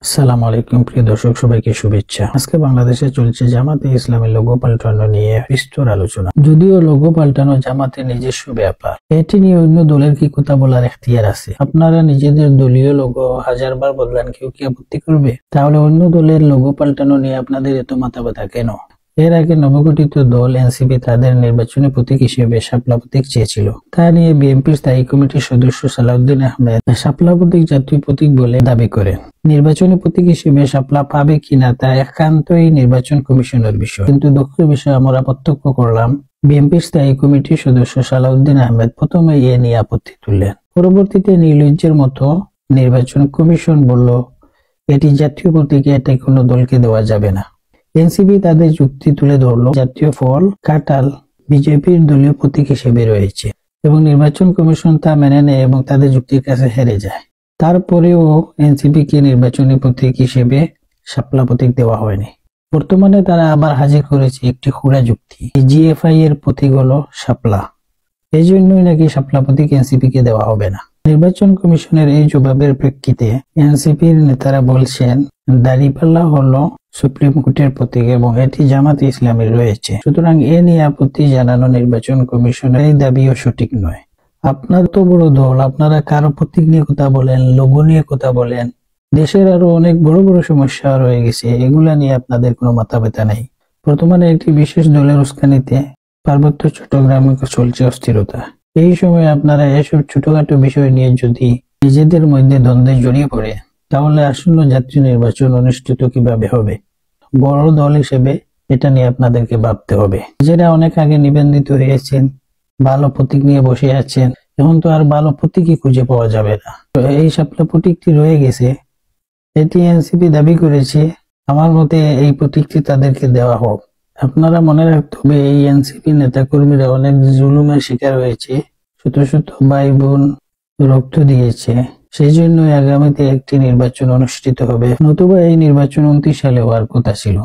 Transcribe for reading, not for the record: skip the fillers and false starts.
আসসালামু আলাইকুম প্রিয় দর্শক, সবাইকে শুভেচ্ছা। আজকে বাংলাদেশে চলছে জামাতে ইসলামের লোগো পাল্টানো নিয়ে বিস্তর আলোচনা। যদিও লোগো পাল্টানো জামাতের নিজস্ব ব্যাপার, এটি নিয়ে অন্য দলের কি কথা বলার এখতিয়ার আছে? আপনারা নিজেদের দলীয় লোগো হাজারবার বদলান, কেউ কি আপত্তি করবে? তাহলে অন্য দলের লোগো পাল্টানো নিয়ে আপনাদের এত মাথা ব্যথা কেন? এর আগে নবগঠিত দল এনসিপি তাদের নির্বাচনী প্রতীক হিসেবে শাপলা প্রতীক চেয়েছিল। তা নিয়ে বিএনপির স্থায়ী কমিটির সদস্য সালাউদ্দিন আহমেদ শাপলা প্রতীক জাতীয় প্রতীক বলে দাবি করেন। নির্বাচনী প্রতীক হিসেবে শাপলা পাবে কিনা তা একান্তই নির্বাচন কমিশনের বিষয়। কিন্তু দুঃখের বিষয় আমরা প্রত্যক্ষ করলাম, বিএনপির স্থায়ী কমিটির সদস্য সালাউদ্দিন আহমেদ প্রথমে এ নিয়ে আপত্তি তুললেন। পরবর্তীতে নির্লজ্জের মতো নির্বাচন কমিশন বলল এটি জাতীয় প্রতীক, এটাই কোনো দলকে দেওয়া যাবে না। এনসিপি তাদের যুক্তি তুলে ধরল জাতীয় ফল কাঁঠাল বিজেপির দলীয় প্রতীক হিসেবে রয়েছে এবং নির্বাচন কমিশন তা মেনে নেয় এবং তাদের যুক্তির কাছে হেরে যায়। তারপরেও এনসিপি কে নির্বাচনী প্রতীক হিসেবে শাপলা প্রতীক দেওয়া হয়নি। বর্তমানে তারা আবার হাজির করেছে একটি খুঁড়া যুক্তি, জিএফআই এর প্রতীক হলো শাপলা, এই জন্যই নাকি শাপলা প্রতীক এনসিপি কে দেওয়া হবে না। নির্বাচন কমিশনের এই জবাবের প্রেক্ষিতে এনসিপির নেতারা বলছেন দাঁড়িপাল্লা হলো সুপ্রিম কোর্টের প্রতীক এবং এটি জামাতে ইসলামের রয়েছে, সুতরাং এ নিয়ে আপত্তি জানানো নির্বাচন কমিশনের এই দাবিও সঠিক নয়। আপনার তো বড় দল, আপনারা কারো প্রতীক নিয়ে কথা বলেন, লোগো নিয়ে কথা বলেন, দেশের আরো অনেক বড় বড় সমস্যা রয়ে গেছে, এগুলা নিয়ে আপনাদের কোনো মাথা ব্যথা নেই। বর্তমানে একটি বিশেষ দলের উস্কানিতে পার্বত্য চট্টগ্রামে চলছে অস্থিরতা। এই সময় আপনারা এসব ছোটখাটো বিষয় নিয়ে যদি নিজেদের মধ্যে দ্বন্দ্বে জড়িয়ে পড়ে, তাহলে আসন্ন জাতীয় নির্বাচন অনুষ্ঠিত কিভাবে হবে? বড় দল হিসেবে এটা নিয়ে আপনাদেরকে ভাবতে হবে। নিজেরা অনেক আগে নিবন্ধিত হয়েছেন, ভালো প্রতীক নিয়ে বসে আছেন, এখন তো আর ভালো প্রতীকই খুঁজে পাওয়া যাবে না। এই শাপলা প্রতীকটি রয়ে গেছে, এটি এনসিপি দাবি করেছে, আমার মতে এই প্রতীকটি তাদেরকে দেওয়া হোক। আপনারা মনে রাখতে হবে এই এনসিপি নেতাকর্মীরা অনেক জুলুমের শিকার হয়েছে, শত শত ভাই বোন রক্ত দিয়েছে, সেই জন্য আগামীতে একটি নির্বাচন অনুষ্ঠিত হবে, নতুবা এই নির্বাচন 29 সালে হওয়ার কথা ছিল।